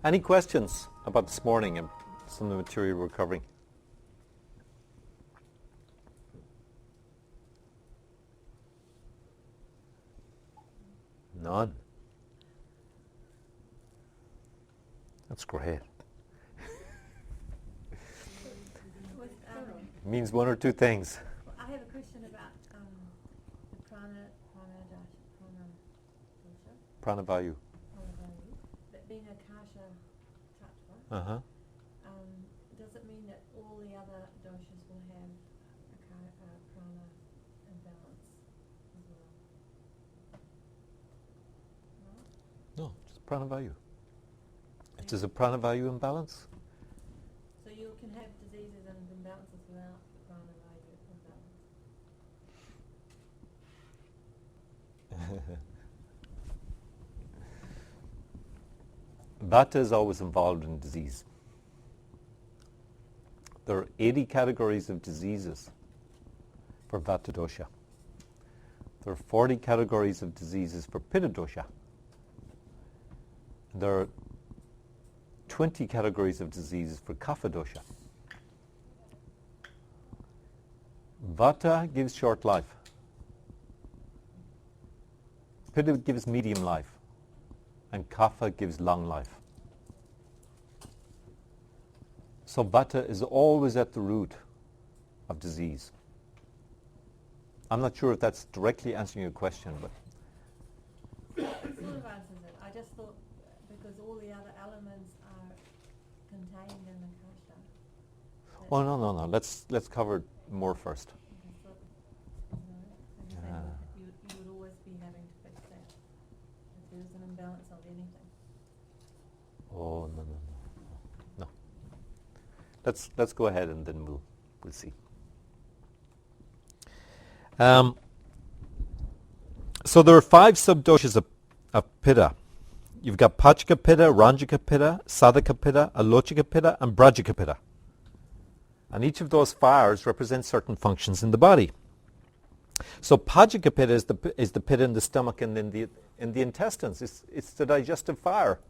Any questions about this morning and some of the material we're covering? None. That's great. Means one or two things. I have a question about the Pranavayu. That being a kasha tattva, does it mean that all the other doshas will have a prana imbalance as well? No, just Pranavayu. If there's a Pranavayu imbalance, so you can have diseases and imbalances without Pranavayu imbalance. Vata is always involved in disease. There are 80 categories of diseases for Vata dosha. There are 40 categories of diseases for Pitta dosha. There are 20 categories of diseases for Kapha dosha. Vata gives short life. Pitta gives medium life. And Kapha gives long life. So Vata is always at the root of disease. I'm not sure if that's directly answering your question, but... It sort of answers it. I just thought because all the other elements are contained in the kasha. Oh, no. Let's cover it more first. You would always be having to fix that. If there's an imbalance of anything. Oh, no. Let's go ahead and then we'll see. So there are 5 sub-doshas of Pitta. You've got Pachika Pitta, Ranjika Pitta, Sadhaka Pitta, Alochika Pitta, and Brajika Pitta. And each of those fires represents certain functions in the body. So Pachika Pitta is the pit in the stomach and in the intestines. It's the digestive fire.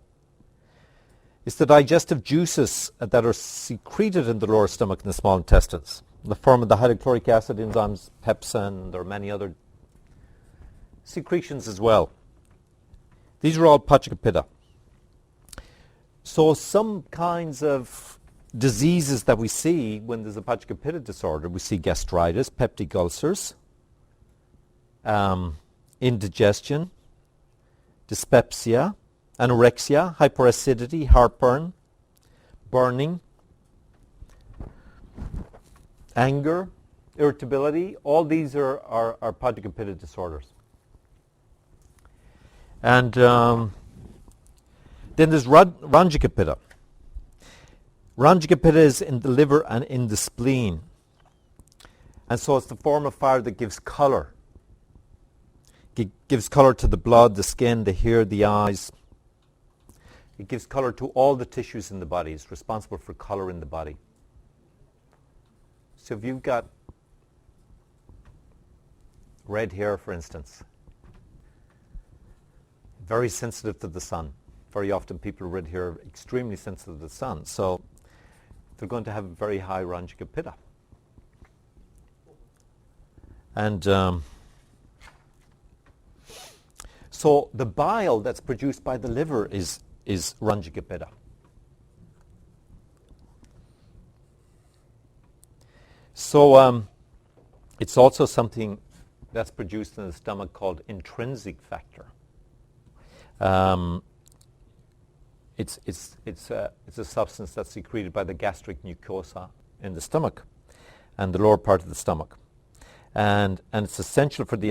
It's the digestive juices that are secreted in the lower stomach and the small intestines in the form of the hydrochloric acid enzymes, pepsin. There are many other secretions as well. These are all Pachika Pitta. So some kinds of diseases that we see when there's a Pachika Pitta disorder, we see gastritis, peptic ulcers, indigestion, dyspepsia, anorexia, hyperacidity, heartburn, burning, anger, irritability. All these are Pachika Pitta disorders. And then there's Ranjika Pitta. Ranjika Pitta is in the liver and in the spleen. And so it's the form of fire that gives color. It gives color to the blood, the skin, the hair, the eyes. It gives color to all the tissues in the body. It's responsible for color in the body. So if you've got red hair, for instance, very sensitive to the sun. Very often people with red hair are extremely sensitive to the sun. So they're going to have a very high Ranjika Pitta. And so the bile that's produced by the liver is Ranjika Pitta. So it's also something that's produced in the stomach called intrinsic factor. It's a substance that's secreted by the gastric mucosa in the stomach and the lower part of the stomach. And it's essential for the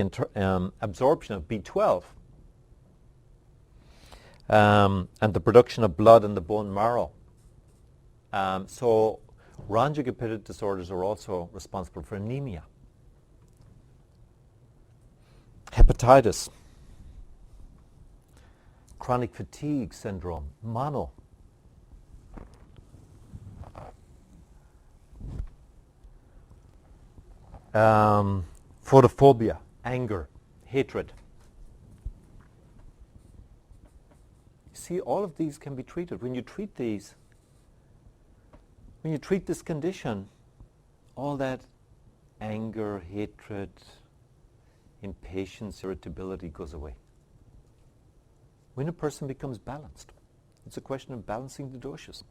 absorption of B12 and the production of blood in the bone marrow. So Ranjika Pitta disorders are also responsible for anemia, hepatitis, chronic fatigue syndrome, mono. Photophobia, anger, hatred. see, all of these can be treated. When you treat these, when you treat this condition, all that anger, hatred, impatience, irritability goes away. When a person becomes balanced, it's a question of balancing the doshas.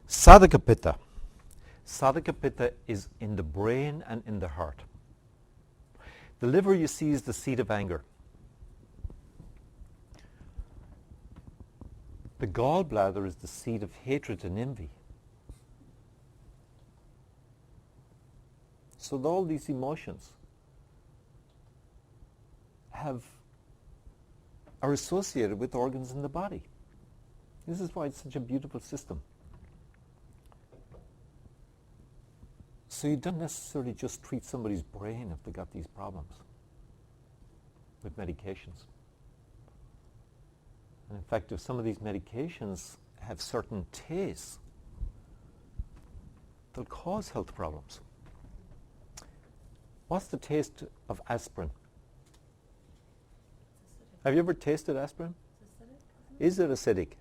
Sadhaka Pitta. Sadhaka Pitta is in the brain and in the heart. The liver, you see, is the seat of anger. The gallbladder is the seat of hatred and envy. So all these emotions are associated with organs in the body. This is why it's such a beautiful system. So you don't necessarily just treat somebody's brain if they got these problems with medications. And in fact, if some of these medications have certain tastes, they'll cause health problems. What's the taste of aspirin? Have you ever tasted aspirin? Is it acidic?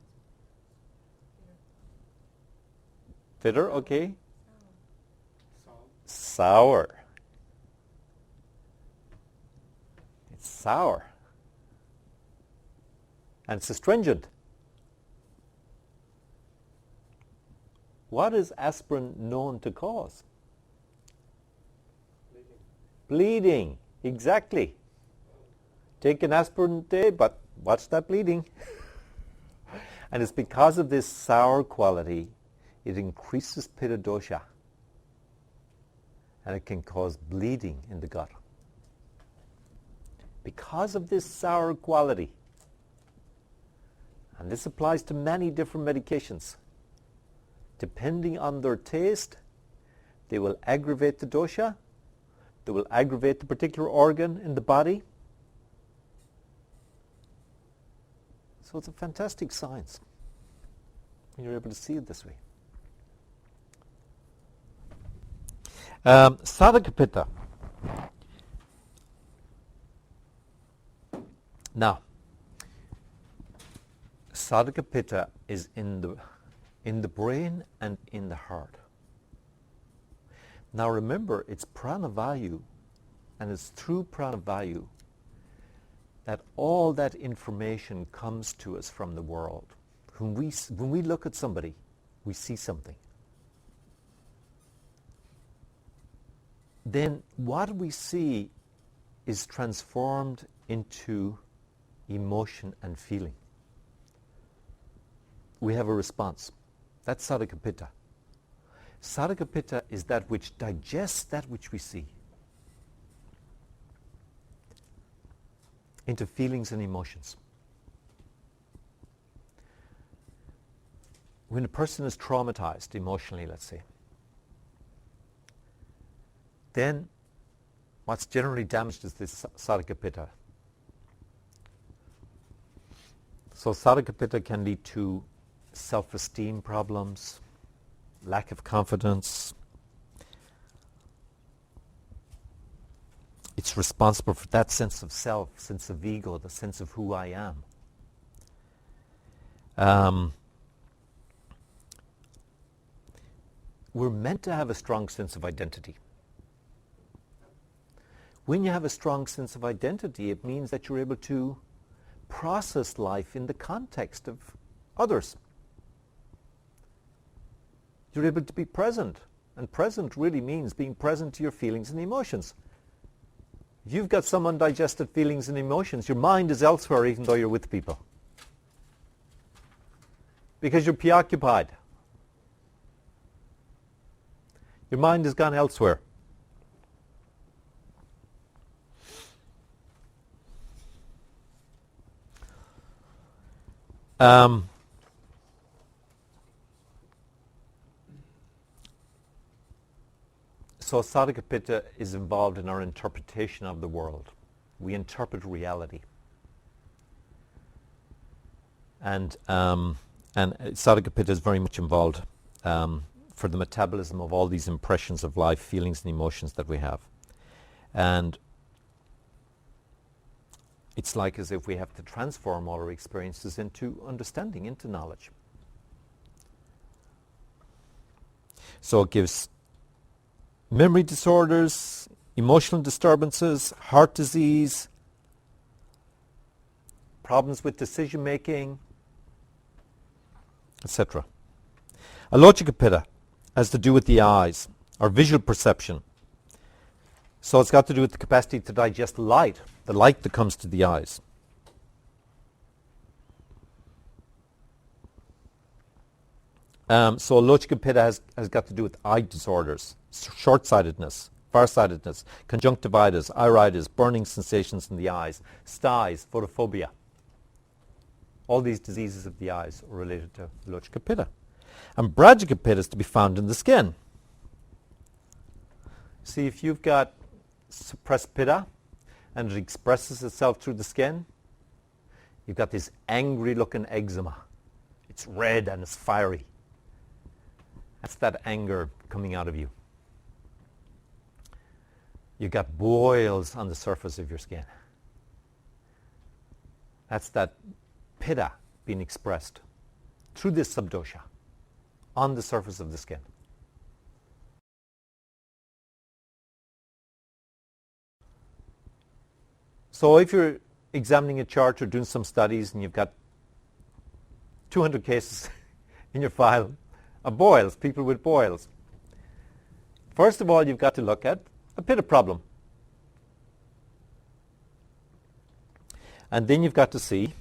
Bitter, okay. Sour. It's sour. And it's astringent. What is aspirin known to cause? Bleeding. Exactly. Take an aspirin today, but watch that bleeding. And it's because of this sour quality, it increases Pitta dosha. And it can cause bleeding in the gut. Because of this sour quality. And this applies to many different medications. Depending on their taste, they will aggravate the dosha. They will aggravate the particular organ in the body. So it's a fantastic science when you're able to see it this way. Sadhaka Pitta. Now, Sadhaka Pitta is in the brain and in the heart. Now remember, it's pranavayu, and it's through pranavayu that all that information comes to us from the world. When we look at somebody, we see something. Then what we see is transformed into emotion and feeling. We have a response. That's Sadhaka Pitta. Sadhaka Pitta is that which digests that which we see into feelings and emotions. When a person is traumatized emotionally, let's say, then what's generally damaged is this Sadhaka Pitta. So Sadhaka Pitta can lead to self-esteem problems, lack of confidence. It's responsible for that sense of self, sense of ego, the sense of who I am. We're meant to have a strong sense of identity. When you have a strong sense of identity, it means that you're able to process life in the context of others. You're able to be present. And present really means being present to your feelings and emotions. If you've got some undigested feelings and emotions, your mind is elsewhere even though you're with people. Because you're preoccupied. Your mind has gone elsewhere. So Sadhaka Pitta is involved in our interpretation of the world. We interpret reality. And Sadhaka Pitta is very much involved for the metabolism of all these impressions of life, feelings and emotions that we have. And it's like as if we have to transform all our experiences into understanding, into knowledge. So it gives memory disorders, emotional disturbances, heart disease, problems with decision making, etc. Alochika Pitta has to do with the eyes, or visual perception. So it's got to do with the capacity to digest light, the light that comes to the eyes. So Alochika Pitta has got to do with eye disorders, short-sightedness, farsightedness, conjunctivitis, iritis, burning sensations in the eyes, styes, photophobia. All these diseases of the eyes are related to Alochika Pitta. And Brajika Pitta is to be found in the skin. See, if you've got suppressed Pitta and it expresses itself through the skin, you've got this angry looking eczema. It's red and it's fiery. That's that anger coming out of you. You've got boils on the surface of your skin. That's that Pitta being expressed through this sub-dosha on the surface of the skin. So if you're examining a chart or doing some studies and you've got 200 cases in your file of boils, people with boils, first of all you've got to look at a Pitta problem. And then you've got to see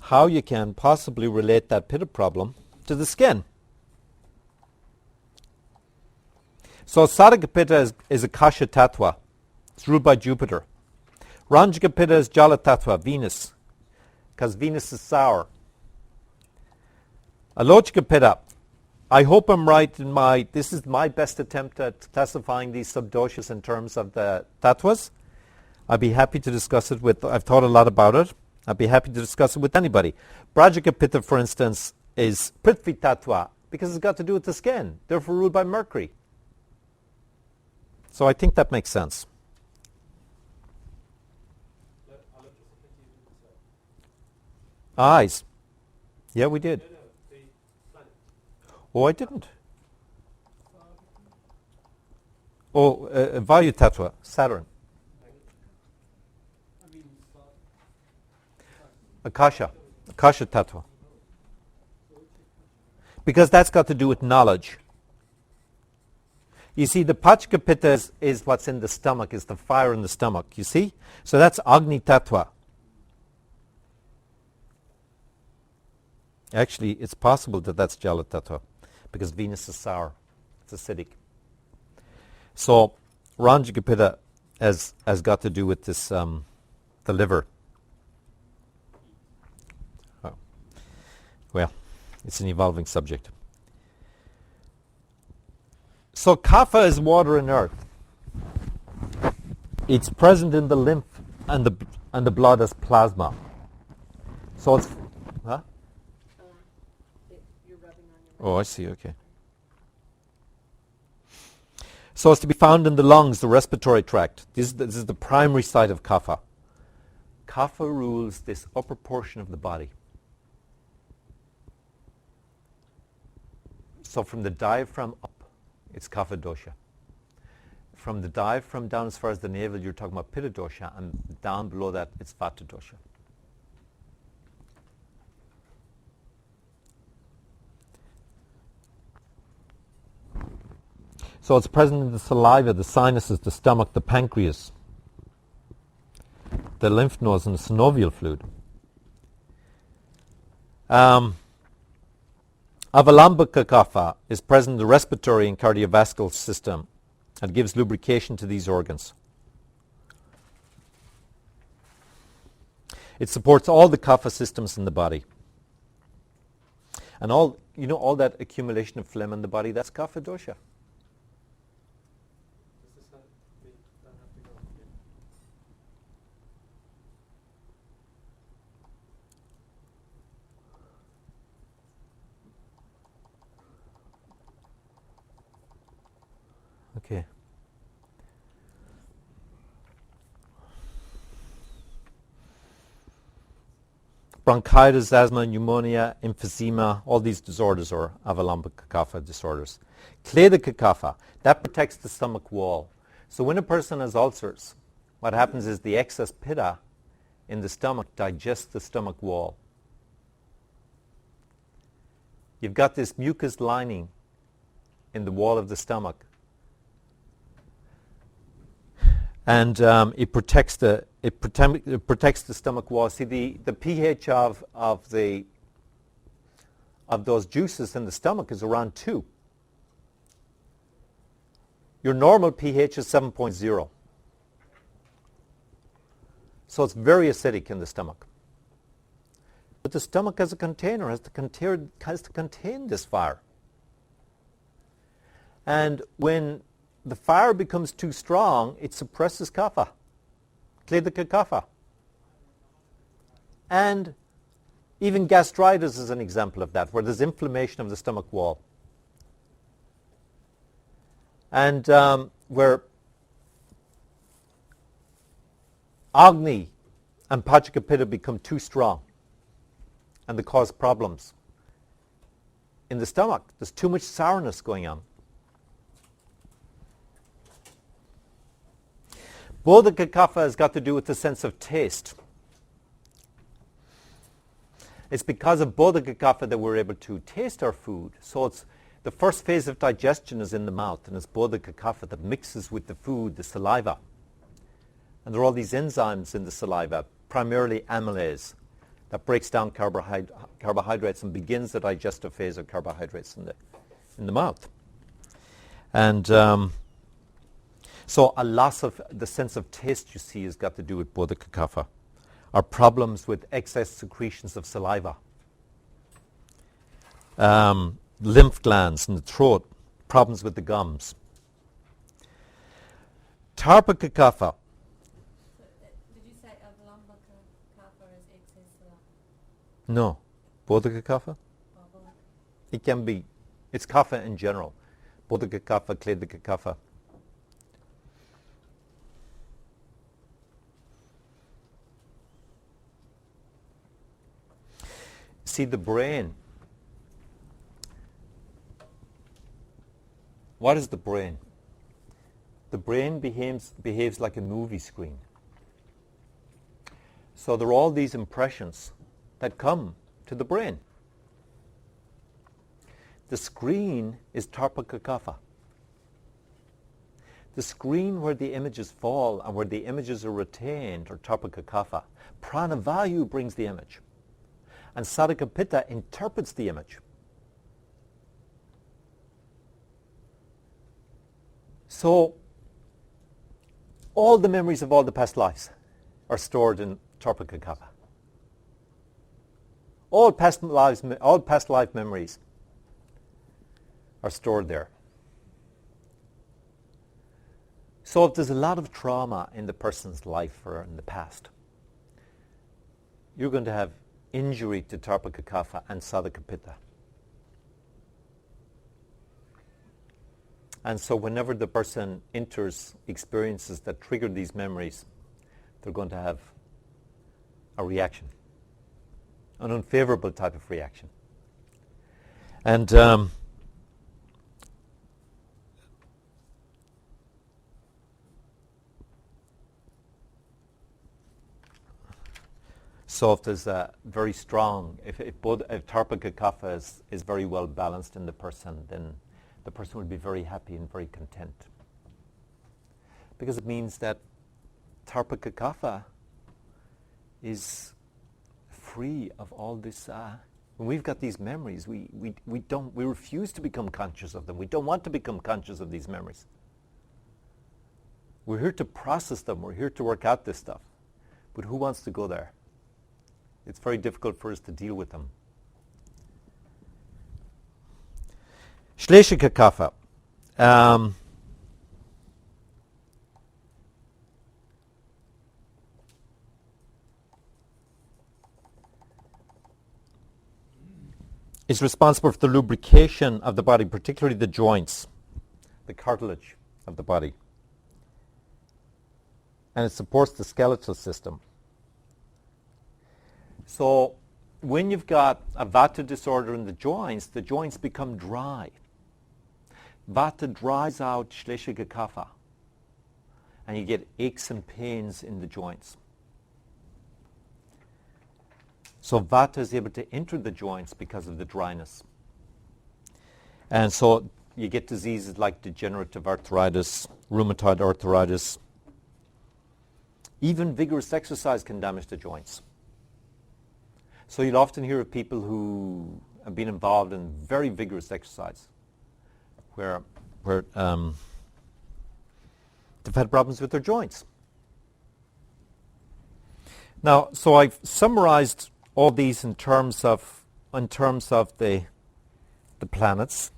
how you can possibly relate that Pitta problem to the skin. So Sadhaka Pitta is a Kasha Tattva. It's ruled by Jupiter. Ranjika Pitta is Jala Tattva, Venus, because Venus is sour. Alochika Pitta, I hope I'm right in this is my best attempt at classifying these sub-doshas in terms of the tattvas. I'd be happy to discuss it I've thought a lot about it. I'd be happy to discuss it with anybody. Brajika Pitta, for instance, is Prithvi Tattva, because it's got to do with the skin, therefore ruled by Mercury. So I think that makes sense. Eyes. Yeah, we did. Oh, I didn't. Oh, Vayu Tattva, Saturn. Akasha Tattva. Because that's got to do with knowledge. You see, the Pachka Pitta is what's in the stomach, is the fire in the stomach, you see? So that's Agni Tattva. Actually, it's possible that that's Jala Tattva, because Venus is sour. It's acidic. So Ranjika Pitta has got to do with this, the liver. Oh. Well, it's an evolving subject. So Kapha is water and earth. It's present in the lymph and the blood as plasma. So it's... Huh? You're rubbing on your Oh, I see, okay. So it's to be found in the lungs, the respiratory tract. This is the primary site of Kapha. Kapha rules this upper portion of the body. So from the diaphragm up, it's Kapha dosha. From the diaphragm down as far as the navel, you're talking about Pitta dosha, and down below that, it's Vata dosha. So it's present in the saliva, the sinuses, the stomach, the pancreas, the lymph nodes, and the synovial fluid. Avalambaka kapha is present in the respiratory and cardiovascular system and gives lubrication to these organs. It supports all the kapha systems in the body. And all that accumulation of phlegm in the body, that's kapha dosha. Okay. bronchitis, asthma, pneumonia, emphysema, all these disorders are avalambaka kapha disorders. Kledaka kapha, that protects the stomach wall. So when a person has ulcers, what happens is the excess pitta in the stomach digests the stomach wall. You've got this mucus lining in the wall of the stomach, and it protects the stomach wall. See, the pH of those juices in the stomach is around 2. Your normal pH is 7.0. So it's very acidic in the stomach. But the stomach as a container has to contain this fire. And when the fire becomes too strong, it suppresses kapha, kledaka kapha. And even gastritis is an example of that, where there's inflammation of the stomach wall. And where Agni and Pachaka Pitta become too strong and they cause problems in the stomach. There's too much sourness going on. Bodhika kapha has got to do with the sense of taste. It's because of bodhika kapha that we're able to taste our food. So it's the first phase of digestion is in the mouth, and it's bodhika kapha that mixes with the food, the saliva. And there are all these enzymes in the saliva, primarily amylase, that breaks down carbohydrates and begins the digestive phase of carbohydrates in the mouth. And so a loss of the sense of taste, you see, has got to do with bodhika kapha. Our problems with excess secretions of saliva, lymph glands in the throat, problems with the gums. Tarpaka kapha. Did you say avalambaka kapha is excess saliva? No. Bodhika kapha? It can be. It's kapha in general. Bodhika kapha, kledaka kapha. See, the brain. What is the brain? The brain behaves like a movie screen. So there are all these impressions that come to the brain. The screen is Tarpaka kapha. The screen where the images fall and where the images are retained are Tarpaka kapha. Pranavayu brings the image. And Sadhaka Pitta interprets the image. So all the memories of all the past lives are stored in Tarpaka kapha. All past life memories are stored there. So if there's a lot of trauma in the person's life or in the past, you're going to have injury to Tarpaka kapha and Sadhaka Pitta. And so whenever the person enters experiences that trigger these memories, they're going to have a reaction, an unfavorable type of reaction. And so if there's a very strong, if Tarpaka kapha is very well balanced in the person, then the person will be very happy and very content. Because it means that Tarpaka kapha is free of all this. When we've got these memories, we refuse to become conscious of them. We don't want to become conscious of these memories. We're here to process them. We're here to work out this stuff. But who wants to go there? It's very difficult for us to deal with them. Sleshaka kapha. Is responsible for the lubrication of the body, particularly the joints, the cartilage of the body. And it supports the skeletal system. So when you've got a vata disorder in the joints become dry. Vata dries out Sleshaka Kapha, and you get aches and pains in the joints. So vata is able to enter the joints because of the dryness. And so you get diseases like degenerative arthritis, rheumatoid arthritis. Even vigorous exercise can damage the joints. So you'll often hear of people who have been involved in very vigorous exercise where they've had problems with their joints. Now, so I've summarized all these in terms of the planets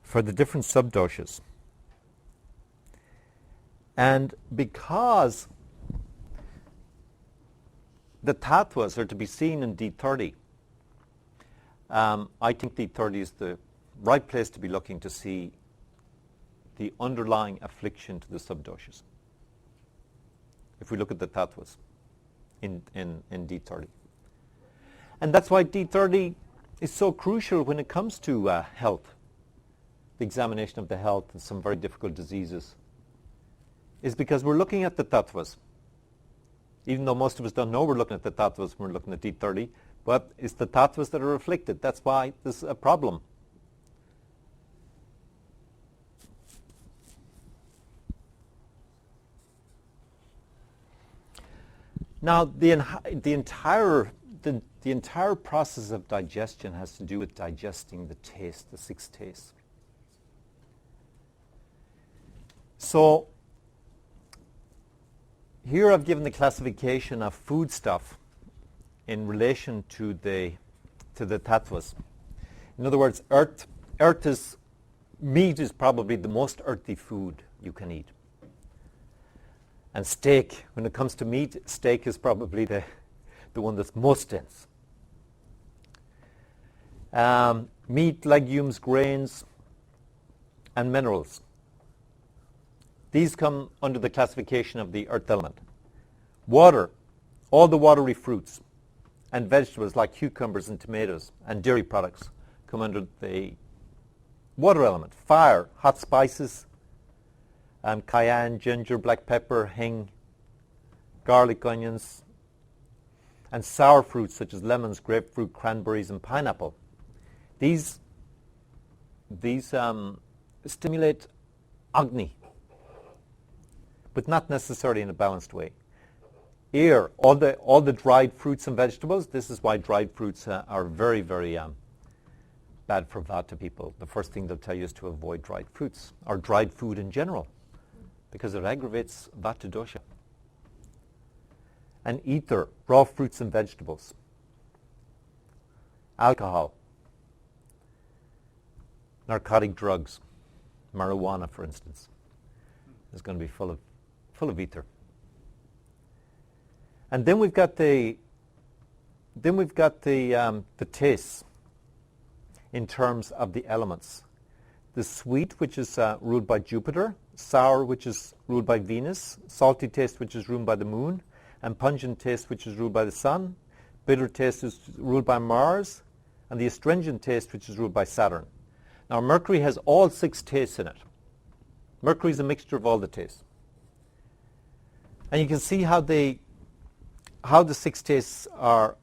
for the different sub-doshas. And because the tattvas are to be seen in D30, I think D30 is the right place to be looking to see the underlying affliction to the sub-doshas. If we look at the tattvas in D30. And that's why D30 is so crucial when it comes to health, the examination of the health and some very difficult diseases, is because we're looking at the tattvas. Even though most of us don't know we're looking at the tattvas when we're looking at D30, but it's the tattvas that are afflicted. That's why this is a problem. Now, the entire process of digestion has to do with digesting the taste, the six tastes. So, here I've given the classification of foodstuff in relation to the tattvas. In other words, meat is probably the most earthy food you can eat. And steak, when it comes to meat, steak is probably the one that's most dense. Meat, legumes, grains, and minerals. These come under the classification of the earth element. Water, all the watery fruits and vegetables like cucumbers and tomatoes and dairy products come under the water element. Fire, hot spices, cayenne, ginger, black pepper, hing, garlic, onions, and sour fruits such as lemons, grapefruit, cranberries, and pineapple. These stimulate Agni, but not necessarily in a balanced way. Air, all the dried fruits and vegetables. This is why dried fruits are very, very bad for vata people. The first thing they'll tell you is to avoid dried fruits or dried food in general, because it aggravates vata dosha. And ether, raw fruits and vegetables. Alcohol, narcotic drugs, marijuana, for instance, is going to be full of ether. And then we've got the tastes in terms of the elements. The sweet, which is ruled by Jupiter, sour, which is ruled by Venus, salty taste, which is ruled by the moon, and pungent taste, which is ruled by the sun. Bitter taste is ruled by Mars, and the astringent taste, which is ruled by Saturn. Now, Mercury has all six tastes in it. Mercury is a mixture of all the tastes. And you can see how the six tastes are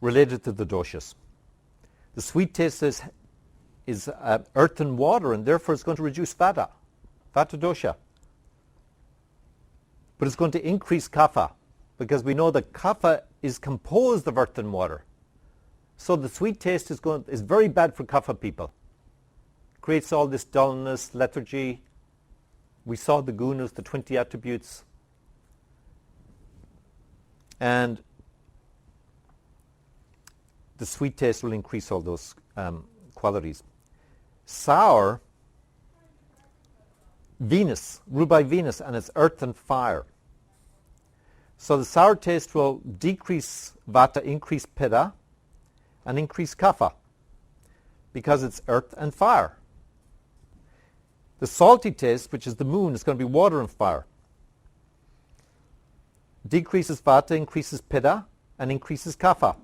related to the doshas. The sweet taste is earth and water, and therefore it's going to reduce vata dosha. But it's going to increase kapha, because we know that kapha is composed of earth and water. So the sweet taste is very bad for kapha people. Creates all this dullness, lethargy. We saw the gunas, the 20 attributes. And the sweet taste will increase all those qualities. Sour, Venus, ruled by Venus, and it's earth and fire. So the sour taste will decrease vata, increase pitta, and increase kapha, because it's earth and fire. The salty taste, which is the moon, is going to be water and fire. decreases vata, increases pitta, and increases kapha.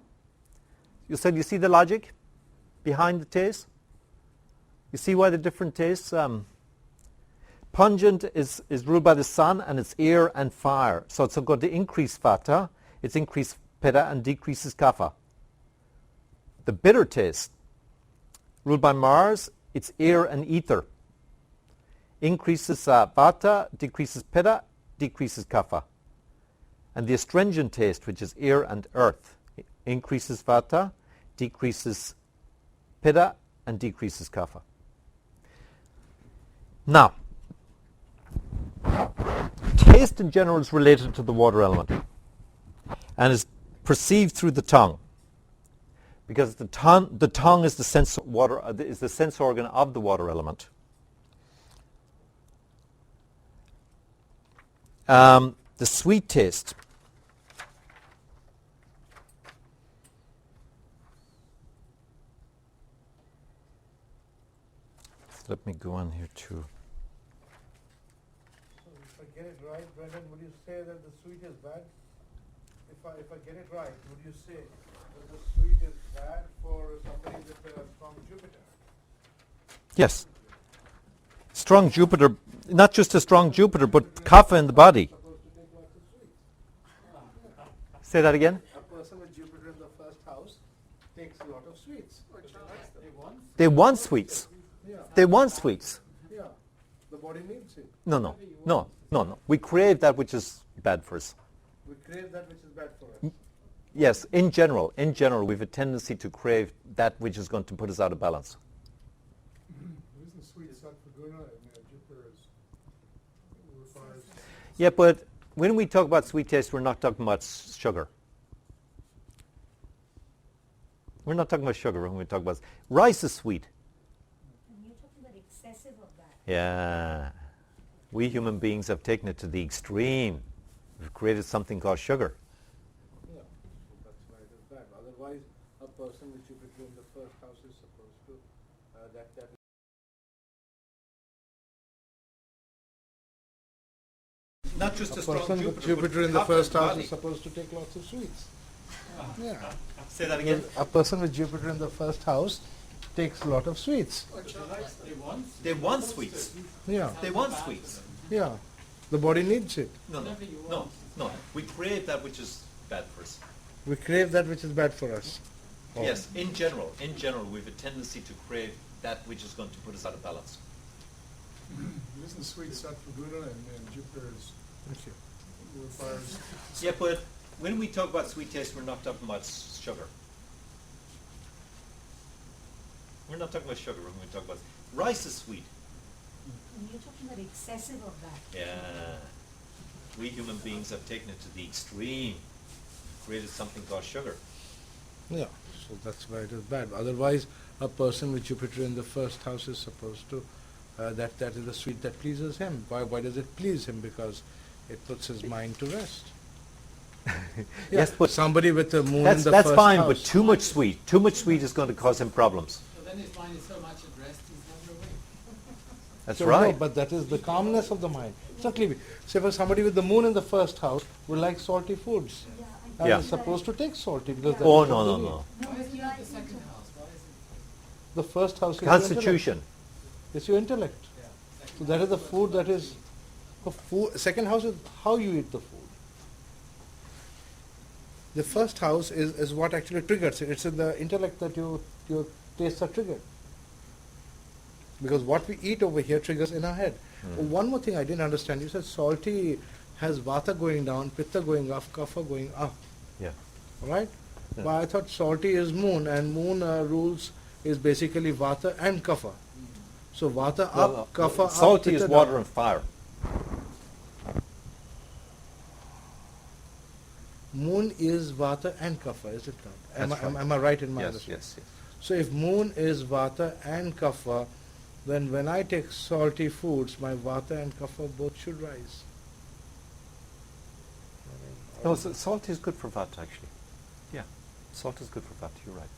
You said you see the logic behind the taste? You see why the different tastes? Pungent is ruled by the sun, and it's air and fire. So it's going to increase vata, it's increased pitta, and decreases kapha. The bitter taste, ruled by Mars, it's air and ether. Increases vata, decreases pitta, decreases kapha. And the astringent taste, which is air and earth, increases vata, decreases pitta, and decreases kapha. Now, taste in general is related to the water element and is perceived through the tongue, because the tongue is the sense organ of the water element. The sweet taste. Let me go on here too. So if I get it right, Brendan, would you say that the sweet is bad? If I get it right, would you say that the sweet is bad for somebody with a strong Jupiter? Yes. Strong Jupiter, not just a strong Jupiter, but kapha in the body. Supposed to take lots of sweets. Say that again? A person with Jupiter in the first house takes a lot of sweets. They want sweets. Yeah. They want sweets. Yeah. The body needs it. No. We crave that which is bad for us. We crave that which is bad for us. Yes, in general, we have a tendency to crave that which is going to put us out of balance. Isn't sweet sattva-guna and Jupiter requires... Yeah, but when we talk about sweet taste, we're not talking about sugar. We're not talking about sugar when we talk about... Rice is sweet. And you're talking about excessive of that. Yeah. We human beings have taken it to the extreme. We've created something called sugar. Yeah. So that's why it is bad. Otherwise, a person with Jupiter in the first house is supposed to that Not just a person with Jupiter in the first house is supposed to take lots of sweets. Yeah. Say that again. A person with Jupiter in the first house takes a lot of sweets. They want sweets. Yeah. They want sweets. Yeah. The body needs it. No. We crave that which is bad for us. We crave that which is bad for us. Oh. Yes, in general, we have a tendency to crave that which is going to put us out of balance. Isn't sweet sattva-guna and Jupiter requires... Yeah, but when we talk about sweet taste, we're not talking about sugar. We're not talking about sugar when we talk about... Rice is sweet. And you're talking about excessive of that. Yeah. We human beings have taken it to the extreme. Created something called sugar. Yeah. So that's why it is bad. Otherwise, a person with Jupiter in the first house is supposed to... that is the sweet that pleases him. Why does it please him? Because it puts his mind to rest. Yes, but somebody with the moon in the first that's fine, house. but too much sweet is going to cause him problems. So then his mind is so much at rest, he's never awake. That's So right. No, but that is the calmness of the mind. It's not sleepy. Say for somebody with the moon in the first house would like salty foods. And Yeah. is supposed to take salty because that Oh, is no. what they need. Why is he not the second house? Why is it? The first house is Constitution. your intellect. It's your intellect. Yeah, So that is the food that is... The food, second house is how you eat the food. The first house is what actually triggers it. It's in the intellect that your tastes are triggered. Because what we eat over here triggers in our head. One more thing I didn't understand. You said salty has vata going down, pitta going up, kapha going up. Yeah. Right? Yeah. But I thought salty is moon, and moon rules is basically vata and kapha. So vata up, kapha up, salty pitta is water down. and fire. Moon is vata and kapha, is it not? That's right. Am I right in my Yes, understanding? yes. So if moon is vata and kapha, then when I take salty foods, my vata and kapha both should rise. No, salt is good for vata, actually. Yeah, salt is good for vata. You're right.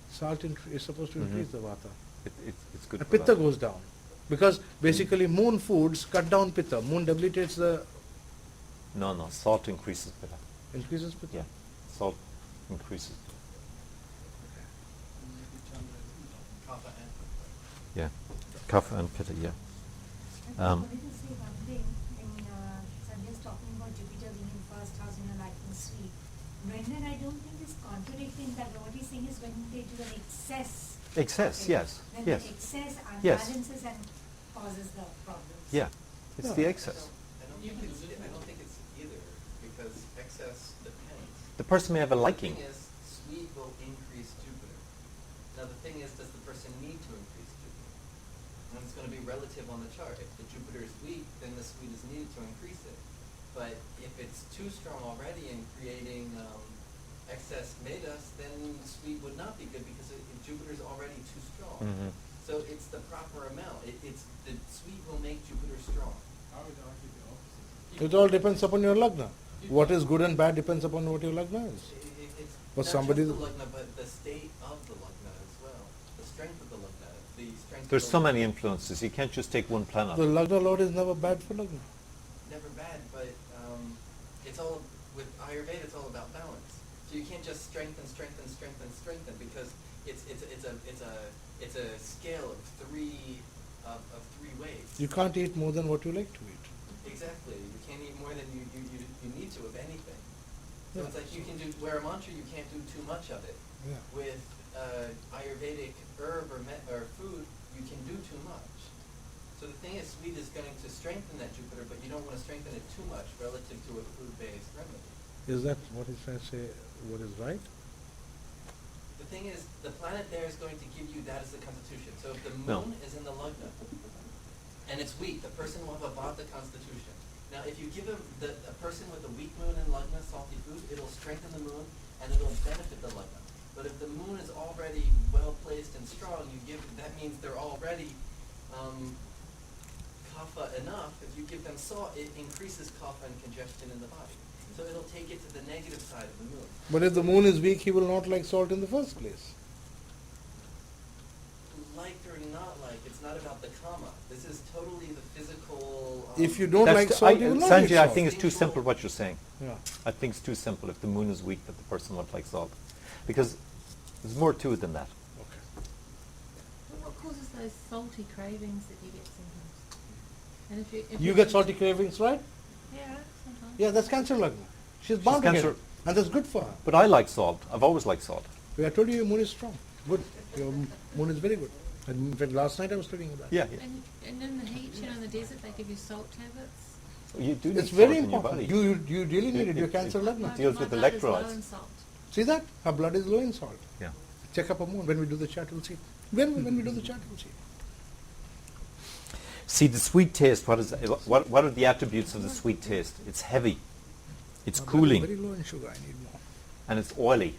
Salt is supposed to increase the vata. It's good. And for pitta vata. goes down. Because basically moon foods cut down pitta. Moon debilitates the No, salt increases pitta. Increases pitta? Yeah, salt increases. Kapha and Yeah, kapha and pitta, yeah. I wanted to say one thing. In Sanjay's talking about Jupiter being in first house, like in sweet. Brendan, I don't think is contradicting that. What he's saying is when they do an excess. Excess, okay, yes, Then yes. the excess Yes. unbalances and causes the problems. Yeah, it's the excess. I don't think it's either, because excess depends. The person may have a The liking. thing is, sweet will increase Jupiter. Now the thing is, does the person need to increase Jupiter? And it's going to be relative on the chart. If the Jupiter is weak, then the sweet is needed to increase it. But if it's too strong already and creating excess medas, then sweet would not be good because Jupiter is already too strong. Mhm. So it's the proper amount. It's the sweet will make Jupiter strong. I would argue the opposite. It all depends upon your lagna. What is good and bad depends upon what your lagna is. It's But not somebody- just the lagna, but the state of the lagna as well. The strength of the lagna, the strength. There's of so the many influences. You can't just take one planet. The lagna lord is never bad for lagna. Never bad, but it's all with Ayurveda. It's all about balance. So you can't just strengthen because it's a scale of three ways. You can't eat more than what you like to eat. Exactly. You can't eat more than you need to of anything. So Yeah. it's like you can wear a mantra, you can't do too much of it. Yeah. With Ayurvedic herb or food, you can do too much. So the thing is, sweet is going to strengthen that Jupiter, but you don't want to strengthen it too much relative to a food-based remedy. Is that what he's trying to say, what is right? The thing is, the planet there is going to give you that as a constitution. So if the No. moon is in the lagna, and it's weak, the person will have a vata constitution. Now, if you give a person with a weak moon in lagna salty food, it'll strengthen the moon, and it'll benefit the lagna. But if the moon is already well placed and strong, that means they're already kapha enough. If you give them salt, it increases kapha and congestion in the body. So it'll take it to the negative side of the moon. But if the moon is weak, he will not like salt in the first place. Like or not like, it's not about the karma. This is totally the physical. If you don't That's like too- salt, you will not Sanjay, eat I salt. think it's too simple what you're saying. Yeah. I think it's too simple. If the moon is weak, that the person won't like salt. Because there's more to it than that. Okay. What causes those salty cravings that you get sometimes? And if You get salty cravings, right? Yeah, sometimes. Yeah, that's Cancer lagna. She's bound to get Cancer. it. And that's good for her. But I like salt. I've always liked salt. I told you your moon is strong. Good. Your moon is very good. And in fact, last night I was studying about it. Yeah. And in the heat, in the desert, they give you salt tablets. You do need It's salt very in your important. body. You really need it. Your It- Cancer it- lagna. deals My with blood is low electrolytes. in salt. See that? Her blood is low in salt. Yeah. Check up her moon. When we do the chart, you'll see. When we do the chart, you'll see. See, the sweet taste, what are the attributes of the sweet taste? It's heavy. It's Her blood is cooling. very low in sugar. I need more. And it's oily.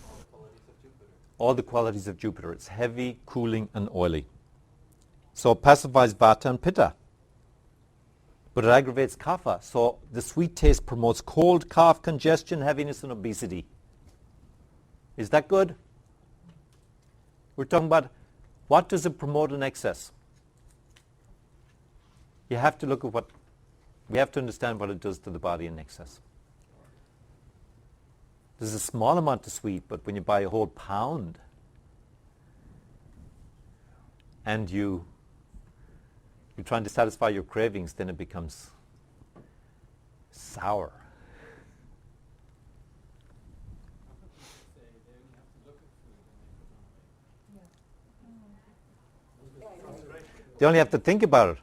All the qualities of Jupiter. All the qualities of Jupiter. It's heavy, cooling, and oily. So it pacifies vata and pitta. But it aggravates kapha. So the sweet taste promotes cold, cough, congestion, heaviness, and obesity. Is that good? We're talking about what does it promote in excess? You have to look at we have to understand what it does to the body in excess. There's a small amount of sweet, but when you buy a whole pound and you're trying to satisfy your cravings, then it becomes sour. They only have to think about it.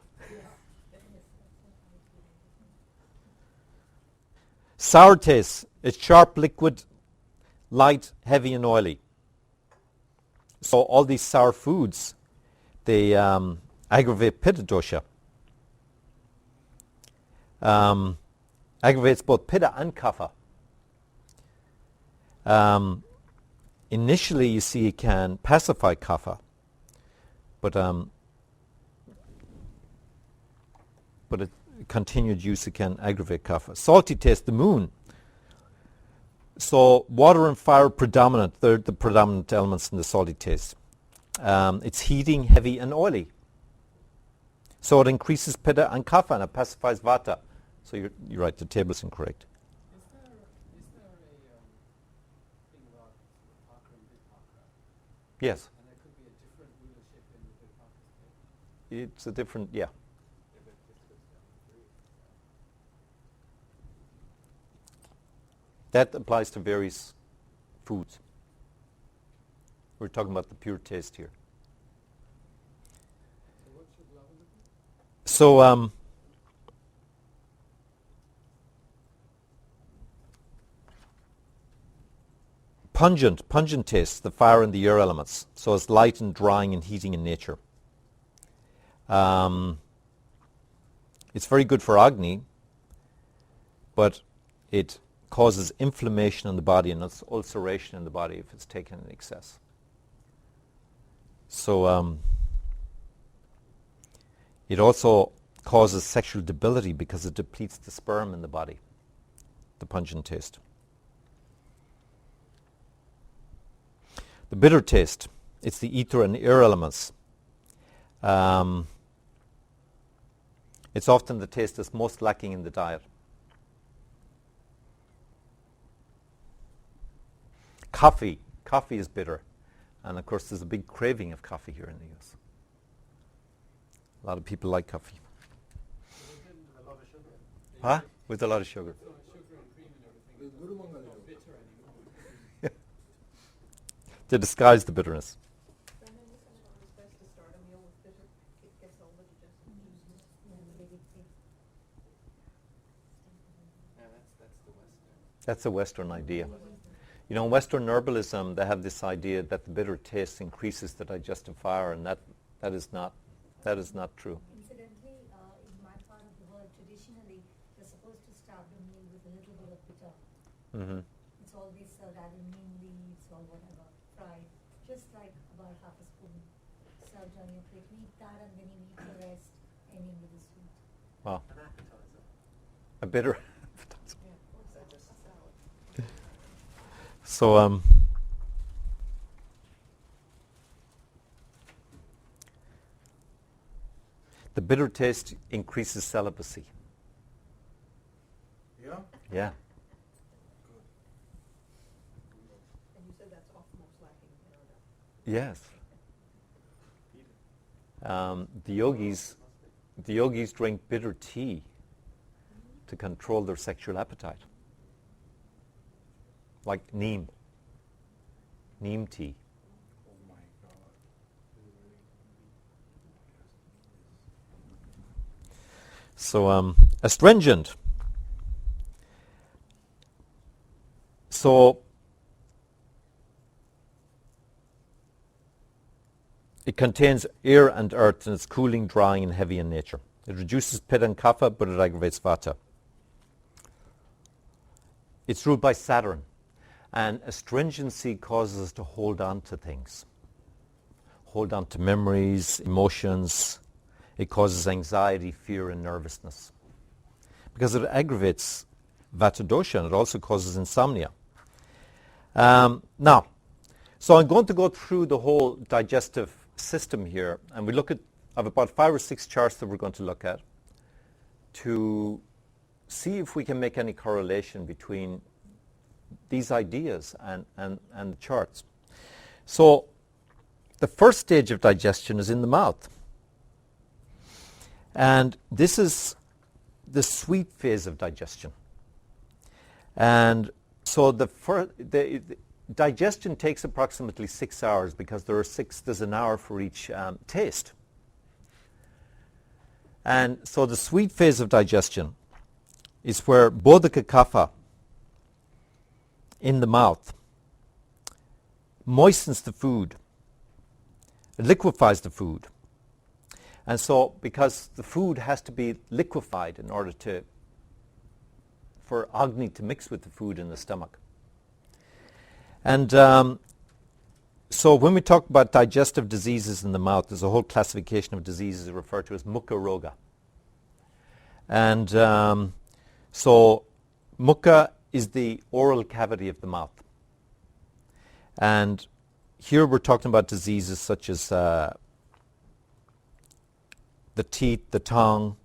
Sour taste. It's sharp, liquid, light, heavy, and oily. So all these sour foods, they aggravate Pitta dosha. Aggravates both Pitta and Kapha. Initially, you see, it can pacify Kapha, but it continued use, it can aggravate Kapha. Salty taste, the moon. So water and fire predominant. They're the predominant elements in the salty taste. It's heating, heavy, and oily. So it increases Pitta and Kapha, and it pacifies Vata. So you're right, the table's incorrect. Is there a thing about Tarpaka and Tarpaka? Yes, And there could be a different rulership in the Tarpaka state? it's a different, yeah. If it just goes down to three. That applies to various foods. We're talking about the pure taste here. So what should level it be? So, pungent taste, the fire and the air elements. So it's light and drying and heating in nature. It's very good for Agni, but it causes inflammation in the body and ulceration in the body if it's taken in excess. So it also causes sexual debility because it depletes the sperm in the body, the pungent taste. The bitter taste, it's the ether and air elements. It's often the taste that's most lacking in the diet. Coffee is bitter. And of course there's a big craving of coffee here in the US. A lot of people like coffee. With a lot of sugar. Huh? With a lot of sugar. So sugar and cream and everything. It's not bitter anymore. To disguise the bitterness. Brahman is sometimes supposed to start a meal with bitter. It gets all the digestive juices and the Vedic tea. Yeah, that's the Western. That's a Western idea. You know, in Western herbalism, they have this idea that the bitter taste increases the digestive fire, and that is not true. Incidentally, in my part of the world, traditionally, they're supposed to start the meal with a little bit of bitter. Mm-hmm. It's always served either neem leaves or whatever, fried, just like about half a spoon served on your plate. You eat that and then you eat the rest, ending with the sweet. Wow. An appetizer. A bitter. Yeah, or is that just a salad? So, the bitter taste increases celibacy. Yeah? Yeah. And you said that's often most lacking in our diet. Yes. The yogis drink bitter tea to control their sexual appetite. Like neem tea. Oh my God. So astringent. So it contains air and earth, and it's cooling, drying, and heavy in nature. It reduces Pitta and Kapha, but it aggravates vata. It's ruled by Saturn. And astringency causes us to hold on to things. Hold on to memories, emotions. It causes anxiety, fear, and nervousness. Because it aggravates vata dosha, and it also causes insomnia. Now, so I'm going to go through the whole digestive system here, and I have about 5 or 6 charts that we're going to look at to see if we can make any correlation between these ideas and the charts. So the first stage of digestion is in the mouth. And this is the sweet phase of digestion. And so the digestion takes approximately 6 hours because there's an hour for each taste. And so the sweet phase of digestion is where bodhika kapha in the mouth moistens the food, liquefies the food. And so because the food has to be liquefied in order for Agni to mix with the food in the stomach. And so when we talk about digestive diseases in the mouth, there's a whole classification of diseases referred to as mukha roga. And so mukha is the oral cavity of the mouth. And here we're talking about diseases such as the teeth, the tongue,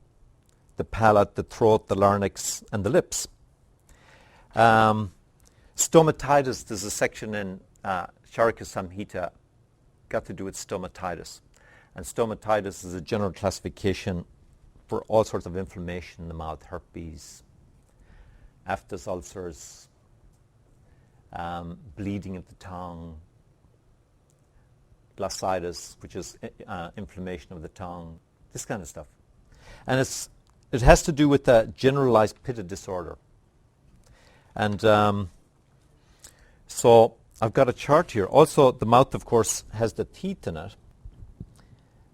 the palate, the throat, the larynx, and the lips. Stomatitis, there's a section in Charaka Samhita got to do with stomatitis. And stomatitis is a general classification for all sorts of inflammation in the mouth, herpes, aphthous ulcers, bleeding of the tongue, glossitis, which is inflammation of the tongue, this kind of stuff. And it has to do with a generalized Pitta disorder. And so I've got a chart here. Also, the mouth, of course, has the teeth in it.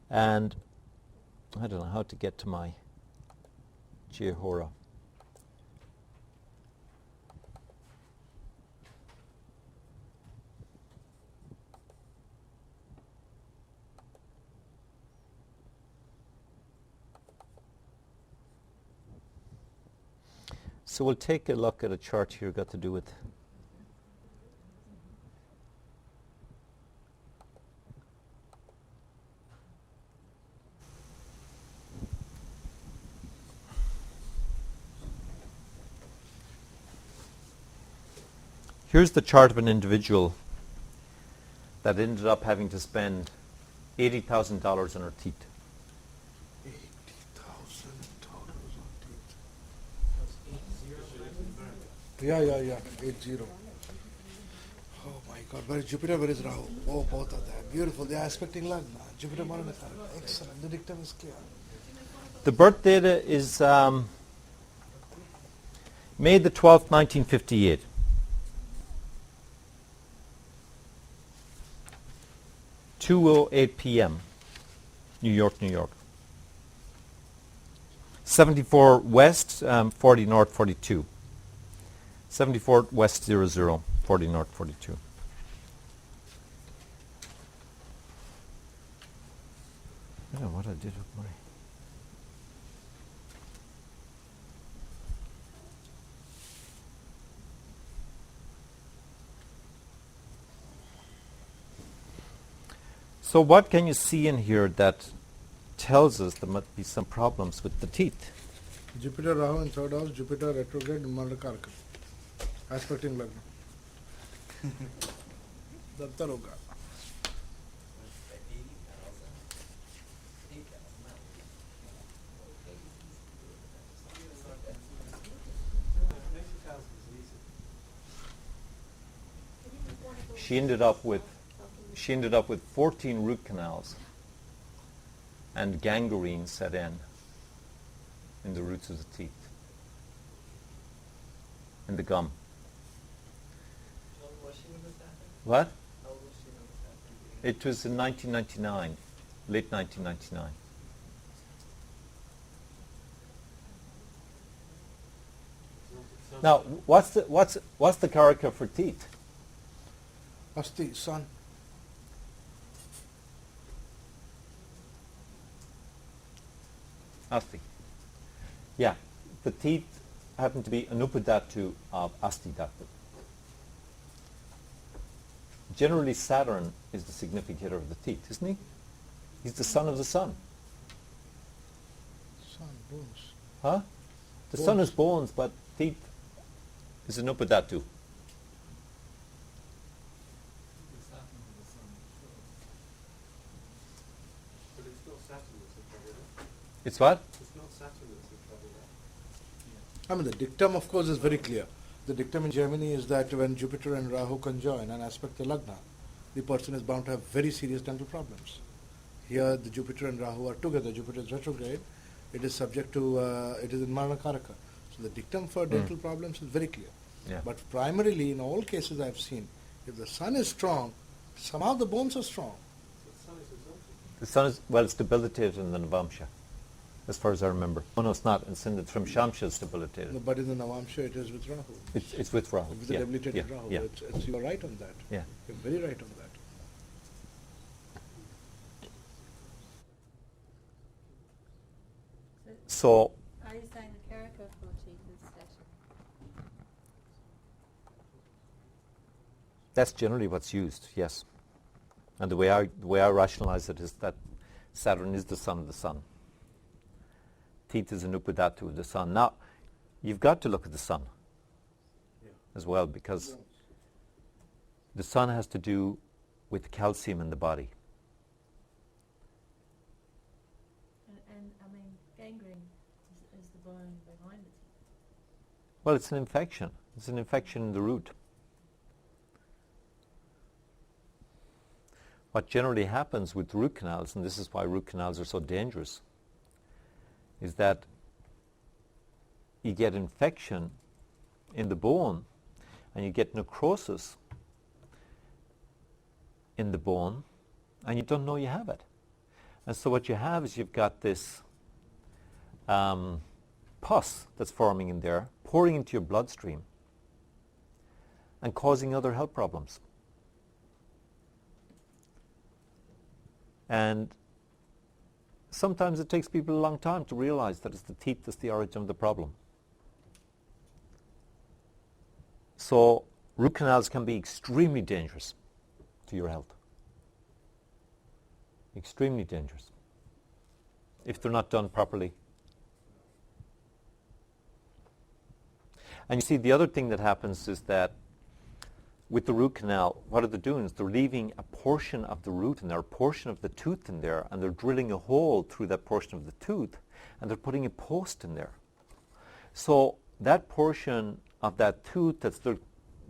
And I don't know how to get to my Jehora. So we'll take a look at a chart here got to do with here's the chart of an individual that ended up having to spend $80,000 on her teeth. Yeah, 80. Oh my God, where is Jupiter, where is Rahu? Oh, both are there. Beautiful. They are aspecting Lagna. Jupiter, Maranatha. Excellent. The dictum is clear. The birth data is May the 12th, 1958. (2:08 p.m.), New York, New York. 74 West, 40 North, 42. 74 West 00, 40 North 42. I don't know what I did with my... So what can you see in here that tells us there might be some problems with the teeth? Jupiter, Rahu in third house, Jupiter retrograde in Malakaraka. Aspecting Lagna. Dattaroga. She ended up with 14 root canals, and gangrene set in the roots of the teeth, in the gum. How old was she when this happened? What? How old was she when this happened? It was in 1999, late 1999. Now, what's the karaka for teeth? Asti, Sun. Asti. Yeah, the teeth happen to be anupadatu of Asti Dhatu. Generally, Saturn is the significator of the teeth, isn't he? He's the son of the sun. Sun, bones. Huh? The sun is bones, but teeth is anupadatu. But it's not Saturn that's in trouble there. It's what? It's not Saturn that's in trouble there. I mean, the dictum, of course, is very clear. The dictum in Jaimini is that when Jupiter and Rahu conjoin and aspect the Lagna, the person is bound to have very serious dental problems. Here, the Jupiter and Rahu are together. Jupiter is retrograde. It is subject to, it is in Maranakaraka. So the dictum for dental problems is very clear. Yeah. But primarily, in all cases I've seen, if the sun is strong, somehow the bones are strong. The sun is exalted. The sun is, well, it's debilitated in the Navamsha, as far as I remember. Oh, no, it's not. It's in the Trimshamsha is debilitated. But in the Navamsha, it is with Rahu. It's with Rahu. With the debilitated Rahu. Yeah. You're right on that. Yeah. You're very right on that. So, Are you saying the character for teeth is Saturn? that's generally what's used, yes. And the way I rationalize it is that Saturn is the son of the sun. teeth is an upadhatu, the sun. Now, you've got to look at the sun as well, because the sun has to do with calcium in the body. And I mean, gangrene is the bone behind the teeth. Well, it's an infection. It's an infection in the root. What generally happens with root canals, and this is why root canals are so dangerous, is that you get infection in the bone and you get necrosis in the bone and you don't know you have it. And so what you have is you've got this pus that's forming in there, pouring into your bloodstream and causing other health problems. And sometimes it takes people a long time to realize that it's the teeth that's the origin of the problem. So root canals can be extremely dangerous to your health. Extremely dangerous if they're not done properly. And you see, the other thing that happens is that with the root canal, what are they doing? Is they're leaving a portion of the root in there, a portion of the tooth in there, and they're drilling a hole through that portion of the tooth, and they're putting a post in there. So that portion of that tooth, they're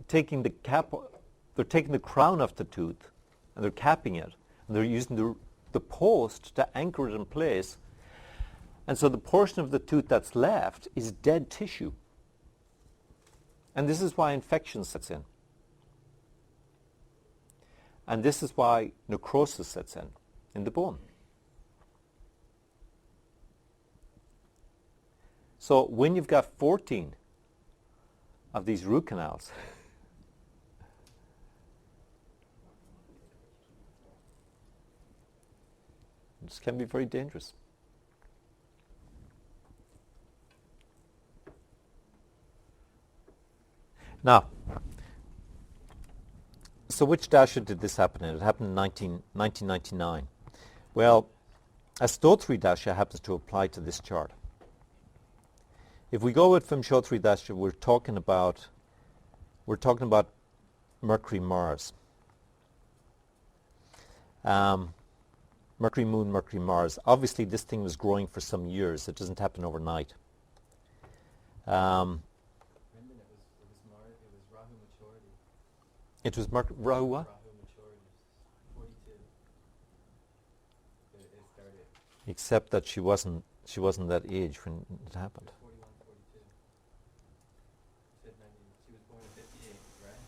taking the crown off the tooth, and they're capping it, and they're using the post to anchor it in place. And so the portion of the tooth that's left is dead tissue. And this is why infection sets in. And this is why necrosis sets in the bone. So when you've got 14 of these root canals, this can be very dangerous. Now, so which dasha did this happen in? It happened in 1999. Well, Astotri dasha happens to apply to this chart. If we go with Vimshotri dasha, we're talking about Mercury, Mars. Mercury, Moon, Mercury, Mars. Obviously, this thing was growing for some years. It doesn't happen overnight. It was Rahu what? Rahu maturity, 42. It started. Except that she wasn't that age when it happened. 41, 42. Said 90. She was born in 58, right?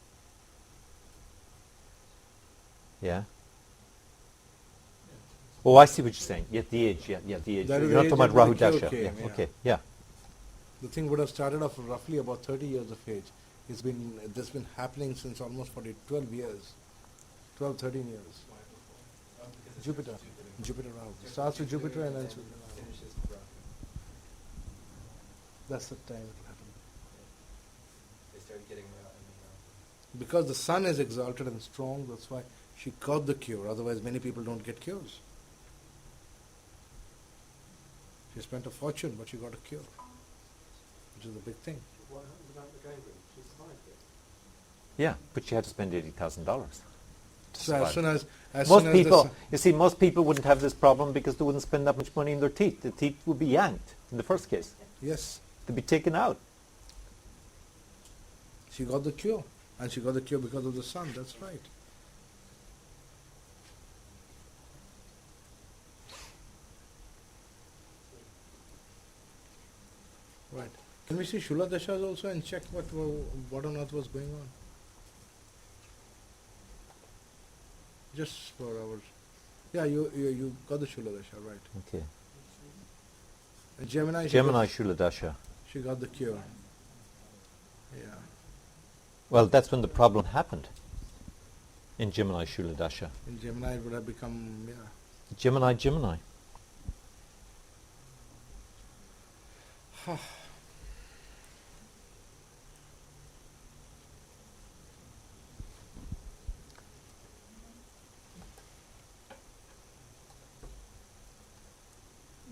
Yeah. Oh, I see what you're saying. Yeah, the age. Yeah, the age. That is You're not the talking age about Rahu of the dasha. cure Yeah. came, yeah. Okay. Yeah. The thing would have started off roughly about 30 years of age. This been happening since almost 12 years. 12, 13 years. Why before? Oh, because it Jupiter. starts with Jupiter Rahu. It starts with Jupiter and then finishes with Rahu. that's the time it happened. They started getting Rahu. Because the sun is exalted and strong, that's why she got the cure. Otherwise, many people don't get cures. She spent a fortune, but she got a cure, which is a big thing. What happened about the gangrene? She survived it. Yeah, but she had to spend $80,000. So as soon as Most the people, sun- you see, most people wouldn't have this problem because they wouldn't spend that much money in their teeth. The teeth would be yanked in the first case. yes, They'd be taken out. she got the cure, and she got the cure because of the sun. That's right. Right. Can we see Shula Dashas also and check what on earth was going on? Just for hours. Yeah, you got the Shula Dasha, right. Okay. And Gemini, Gemini Shula Dasha. she got the cure. Yeah. Well, that's when the problem happened. In Gemini Shula Dasha. In Gemini it would have become, yeah. Gemini.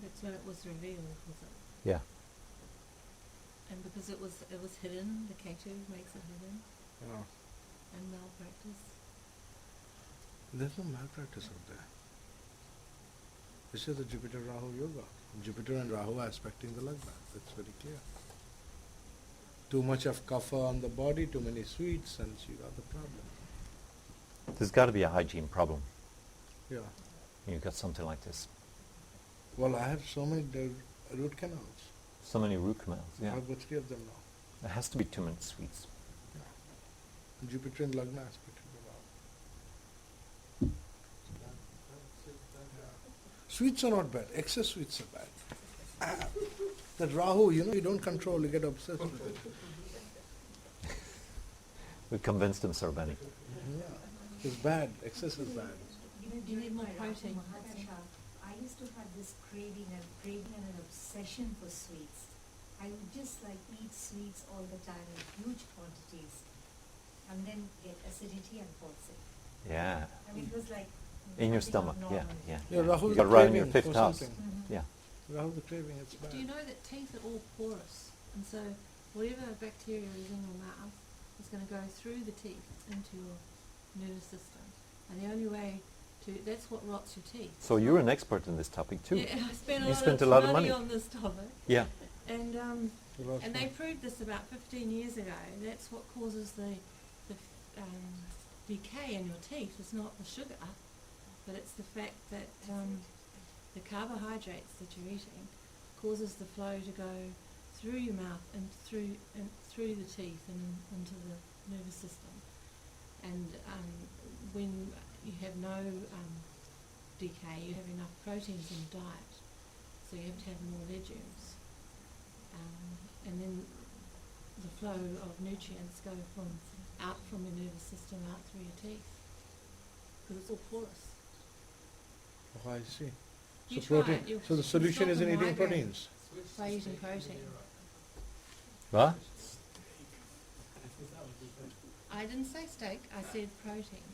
That's when it was revealed, was it? Yeah. And because it was hidden, the Ketu makes it hidden, Yeah. and malpractice. There's no malpractice out there. This is the Jupiter Rahu yoga. Jupiter and Rahu are aspecting the lagna. That's very clear. Too much of kapha on the body, too many sweets, and you got the problem. There's got to be a hygiene problem Yeah. when you've got something like this. Well, I have so many root canals. So many root canals, yeah. I've got 3 of them now. There has to be too many sweets. Jupiter and lagna aspecting the Rahu. Sweets are not bad. Excess sweets are bad. That Rahu, you don't control, you get obsessed with it. We convinced him, Sir Benny. Yeah. It's bad. Excess is bad. You need more protein. Maharshi, I used to have this craving and an obsession for sweets. I would just eat sweets all the time in huge quantities, and then get acidity and fall sick. Yeah. I mean, it was like In your nothing stomach, abnormal. yeah. Yeah, Rahu is Got the right in your craving fifth for house. something. Mhm. Yeah. Rahu the craving, it's bad. Do you know that teeth are all porous? And so whatever bacteria is in your mouth is going to go through the teeth into your nervous system. And the only way that's what rots your teeth. So you're an expert in this topic too. Yeah, I spent You a spent lot of money on this topic. Yeah. And Lost and my- they proved this about 15 years ago. That's what causes the decay in your teeth. It's not the sugar, but it's the fact that the carbohydrates that you're eating causes the flow to go through your mouth and through the teeth and into the nervous system. And when you have no decay, you have enough proteins in the diet, so you have to have more legumes. And then the flow of nutrients go out from your nervous system out through your teeth, because it's all porous. Oh, I see. You So try protein. it, you'll So the solution stop is in the eating migraine. proteins. By eating protein. What? I didn't say steak, I said protein.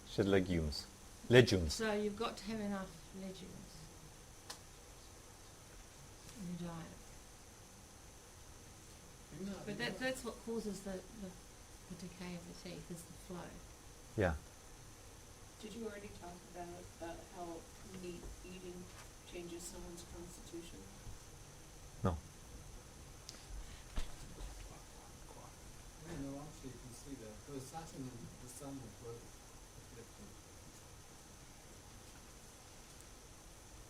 Said legumes. Legumes. So you've got to have enough legumes in your diet. But that's what causes the decay of the teeth, is the flow. Yeah. Did you already talk about how meat eating changes someone's constitution? No. No, actually you can see that. Because Saturn and the Sun are both afflicted.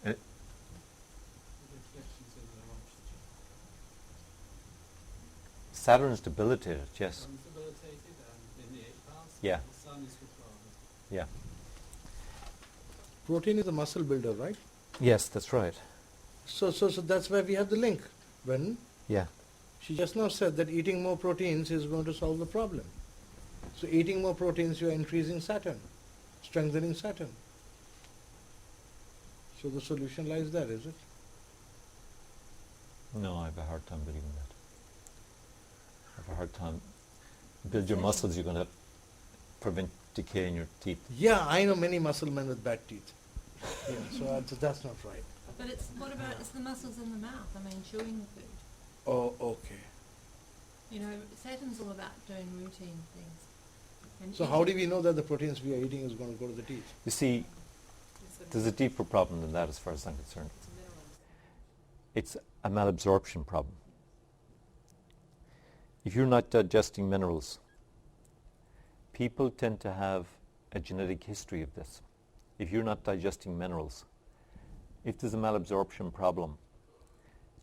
Eh? The afflictions in the oxygen. Saturn's debilitated, yes. Sun's debilitated and in the 8th house. Yeah. The Sun is retarded. Yeah. Protein is a muscle builder, right? Yes, that's right. So that's why we have the link. When Yeah. she just now said that eating more proteins is going to solve the problem. So eating more proteins, you are increasing Saturn, strengthening Saturn. So the solution lies there, is it? No, I have a hard time believing that. I have a hard time. Build your muscles, you're going to prevent decay in your teeth. Yeah, I know many muscle men with bad teeth. Yeah, so that's not right. But it's the muscles in the mouth, chewing the food. Oh, okay. Saturn's all about doing routine things. And So how do we know that the proteins we are eating is going to go to the teeth? You see, there's a deeper problem than that as far as I'm concerned. It's a mineral. It's a malabsorption problem. If you're not digesting minerals, people tend to have a genetic history of this. If you're not digesting minerals, if there's a malabsorption problem,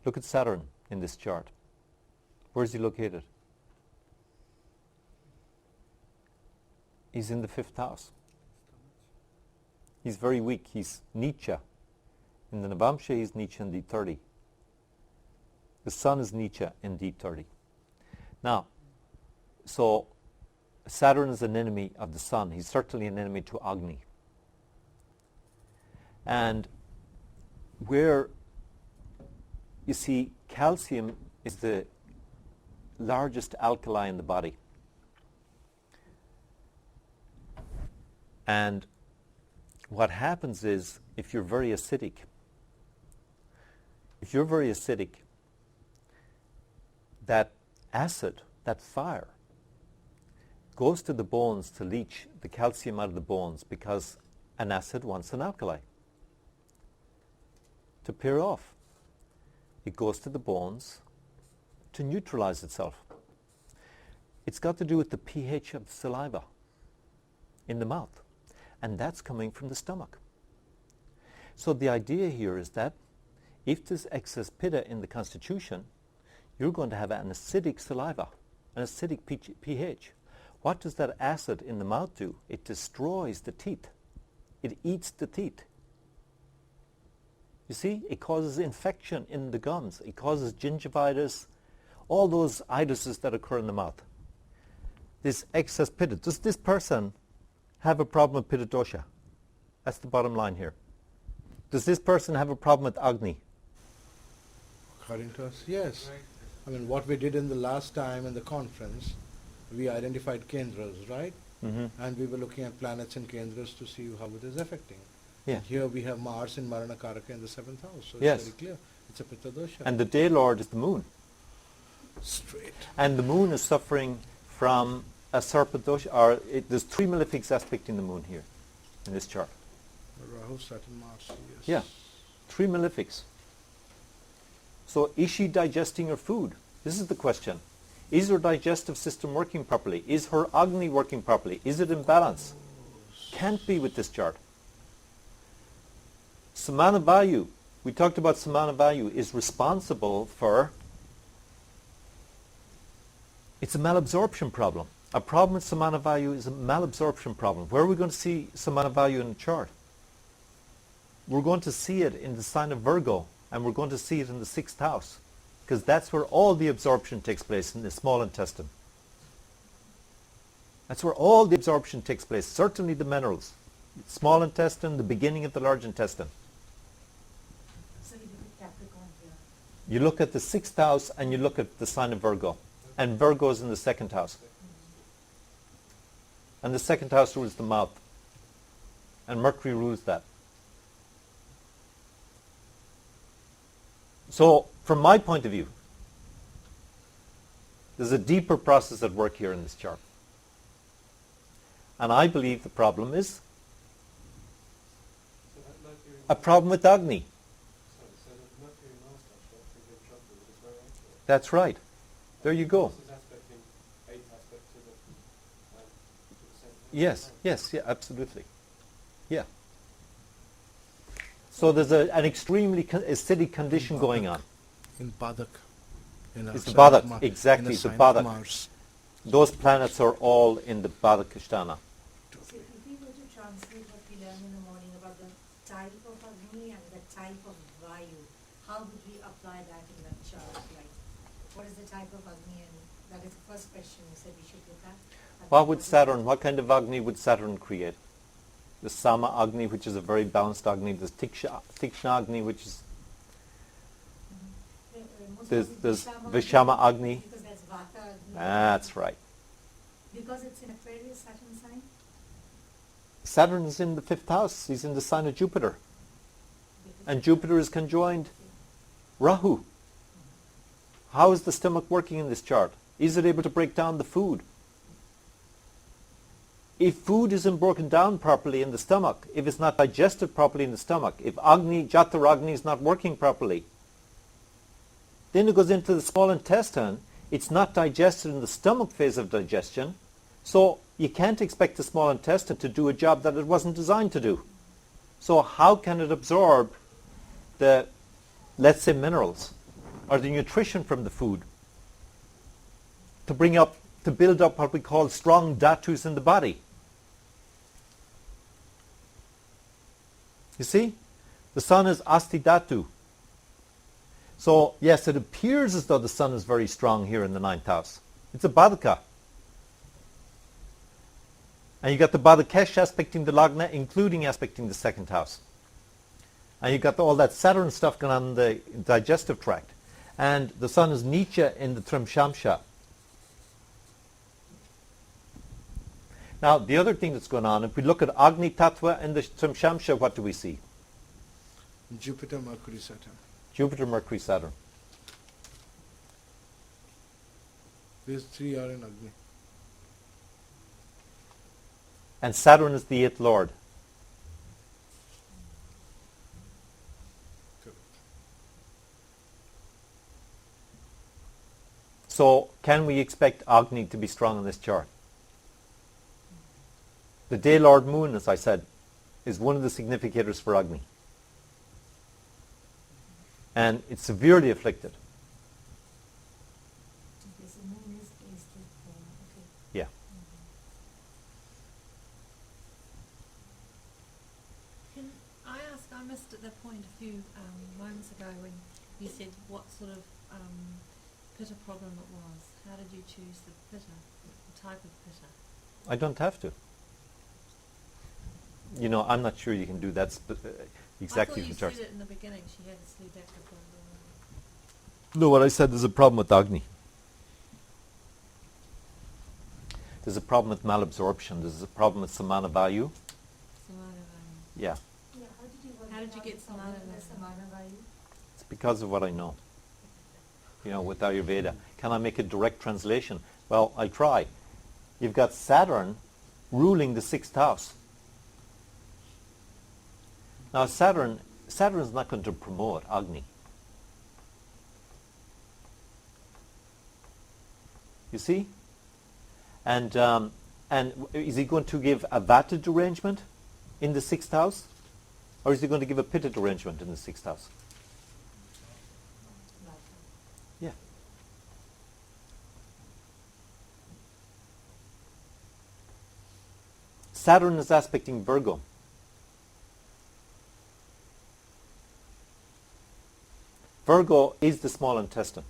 look at Saturn in this chart. Where is he located? He's in the 5th house. He's very weak. He's Nietzsche. In the Navamsha, he's Nietzsche in D30. The Sun is Nietzsche in D30. Now, so Saturn is an enemy of the Sun. He's certainly an enemy to Agni. And where, you see, calcium is the largest alkali in the body. And what happens is, if you're very acidic, if you're very acidic, that acid, that fire, goes to the bones to leach the calcium out of the bones because an acid wants an alkali to pair off. It goes to the bones to neutralize itself. It's got to do with the pH of the saliva in the mouth, and that's coming from the stomach. So the idea here is that if there's excess pitta in the constitution, you're going to have an acidic saliva, an acidic pH. What does that acid in the mouth do? It destroys the teeth. It eats the teeth. You see, it causes infection in the gums. It causes gingivitis, all those itises that occur in the mouth. This excess pitta. Does this person have a problem with pitta dosha? That's the bottom line here. Does this person have a problem with Agni? According to us, yes. I mean, what we did in the last time in the conference, we identified kendras, right? Mm-hmm. And we were looking at planets and kendras to see how it is affecting. Yeah. And here we have Mars in Marana Karaka in the 7th house, so Yes. it's very clear. It's a Pitta dosha. And the day lord is the moon. Straight. And the moon is suffering from a Sarpa dosha, or there's 3 malefics aspecting the moon here in this chart. Rahu, Saturn, Mars, yes. Yeah, 3 malefics. So is she digesting her food? This is the question. Is her digestive system working properly? Is her Agni working properly? Is it in balance? Can't be with this chart. Samanavayu, we talked about Samanavayu, is responsible for, it's a malabsorption problem. A problem with Samanavayu is a malabsorption problem. Where are we going to see Samanavayu in the chart? We're going to see it in the sign of Virgo, and we're going to see it in the 6th house, because that's where all the absorption takes place, in the small intestine. That's where all the absorption takes place, certainly the minerals. Small intestine, the beginning of the large intestine. So we look at Capricorn here. You look at the 6th house and you look at the sign of Virgo. And Virgo is in the 2nd house. And the 2nd house rules the mouth. And Mercury rules that. So, from my point of view, there's a deeper process at work here in this chart. And I believe the problem is So that Mercury, a problem with Agni. so that Mercury Mars aspect in the chakra is very accurate. That's right. There you go. This is aspecting 8th aspect to the same. Yes, yes, yeah, absolutely. Yeah. So there's an extremely acidic condition going on. In Padak. It's the Badak, exactly, the Badak. Mars. Those planets are all in the Badakasthana. So if we were to translate what we learned in the morning about the type of Agni and the type of Vayu, how would we apply that in the chart? Like, what is the type of Agni? And that is the first question you said we should look at. What kind of Agni would Saturn create? The Sama Agni, which is a very balanced Agni. There's Tikshna Agni, which is, there's Vishama Agni. Because that's Vata Agni. That's right. Because it's in Aquarius, Saturn sign. Saturn is in the 5th house. He's in the sign of Jupiter. And Jupiter is conjoined Rahu. How is the stomach working in this chart? Is it able to break down the food? If food isn't broken down properly in the stomach, if it's not digested properly in the stomach, if Agni, Jataragni is not working properly, then it goes into the small intestine. It's not digested in the stomach phase of digestion, so you can't expect the small intestine to do a job that it wasn't designed to do. So how can it absorb the, let's say, minerals or the nutrition from the food to build up what we call strong dhatus in the body? You see? The sun is Asti Dhatu. So, yes, it appears as though the sun is very strong here in the 9th house. It's a Badaka. And you got the Badakesh aspecting the Lagna, including aspecting the 2nd house. And you got all that Saturn stuff going on in the digestive tract. And the sun is Nietzsche in the Trimshamsha. Now, the other thing that's going on, if we look at Agni Tattva in the Trimshamsha, what do we see? Jupiter, Mercury, Saturn. Jupiter, Mercury, Saturn. These three are in Agni. And Saturn is the 8th lord. So, can we expect Agni to be strong in this chart? The day lord moon, as I said, is one of the significators for Agni. And it's severely afflicted. Okay, so moon is to okay. Yeah. Can I ask, I missed at that point a few moments ago when you said what sort of pitta problem it was. How did you choose the pitta, the type of pitta? I don't have to. You know, I'm not sure you can do that exactly I for thought charts. you said it in the beginning, she had a Sleshaka problem. No, what I said, there's a problem with Agni. There's a problem with malabsorption. There's a problem with samana value. Yeah, Yeah, how did you work How did you out get the problem Samana with value? Samana value? it's because of what I know. You know, with Ayurveda. Can I make a direct translation? Well, I try. You've got Saturn ruling the 6th house. Now Saturn is not going to promote Agni. You see? And is he going to give a vata derangement in the 6th house? Or is he going to give a pitta derangement in the 6th house? Yeah. Saturn is aspecting Virgo. Virgo is the small intestine.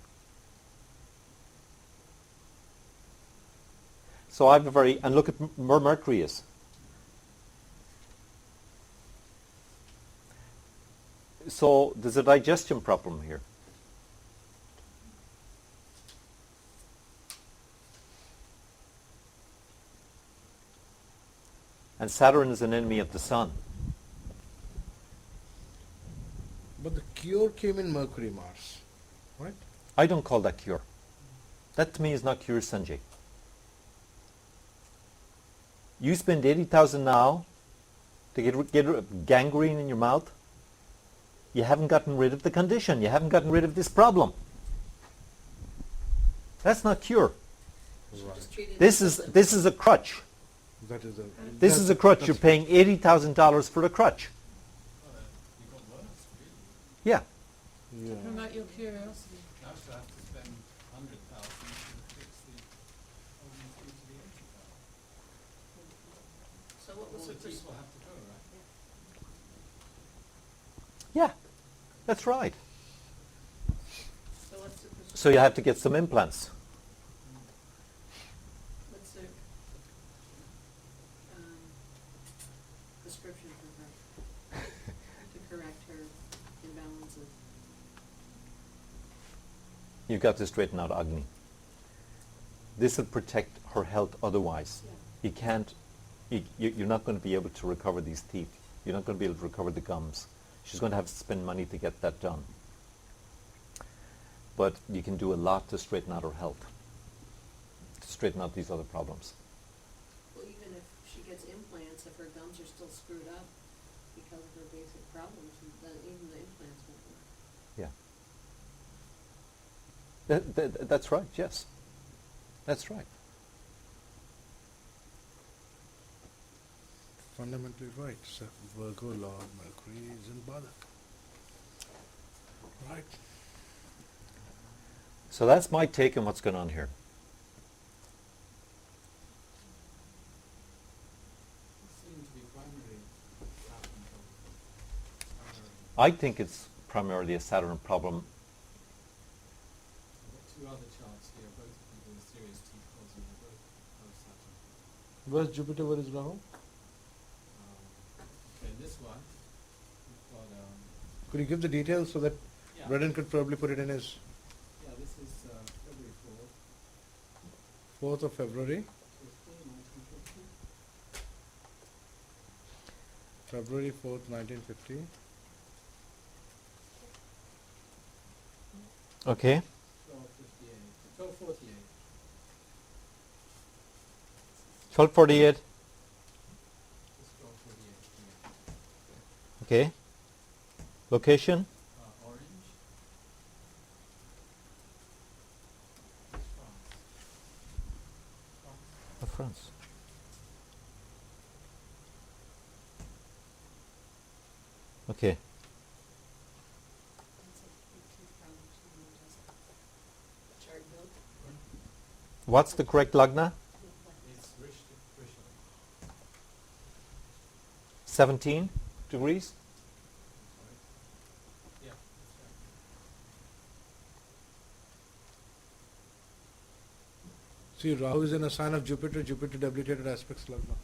So I have a very, and look at where Mercury is. So there's a digestion problem here. And Saturn is an enemy of the sun. But the cure came in Mercury, Mars, right? I don't call that cure. That to me is not cure, Sanjay. You spend 80,000 now to get rid of gangrene in your mouth. You haven't gotten rid of the condition. You haven't gotten rid of this problem. That's not cure. Just treat it This as is a crutch. That is a. This is a crutch. You're paying $80,000 for a crutch. You got worse, really. Yeah. Yeah. Promote your curiosity. Now she'll have to spend 100,000 to fix the only through to the 80,000. So what All was the the teeth will have to go, right? Yeah. That's right. So what's the prescription? So you have to get some implants. What's the prescription for her to correct her imbalances? You've got to straighten out Agni. This will protect her health otherwise. Yeah. You can't, you're not going to be able to recover these teeth. You're not going to be able to recover the gums. She's going to have to spend money to get that done. But you can do a lot to straighten out her health, to straighten out these other problems. Well, even if she gets implants, if her gums are still screwed up because of her basic problems, then even the implants won't work. Yeah. That's right, yes. That's right. Fundamentally right. So Virgo Lord Mercury is in Badak. Right. So that's my take on what's going on here. Seem to be primary Saturn problem. I think it's primarily a Saturn problem. I've got two other charts here, both of them with serious teeth causing both Saturn. Where's Jupiter? Where is Rahu? Okay, in this one, we've got, Could you give the details so that yeah, Redden could probably put it in his yeah, this is February 4th, 4th of February? 1950. February 4th, 1950. Okay. 12:58. 12:48. 1248. It's 12:48. Yeah. Okay. Location? Orange. It's France. France. Okay. Chart built. What's the correct lagna? It's Krishna. 17 degrees? Sorry. Yeah, that's right. See, Rahu is in a sign of Jupiter. Jupiter debilitated aspects lagna.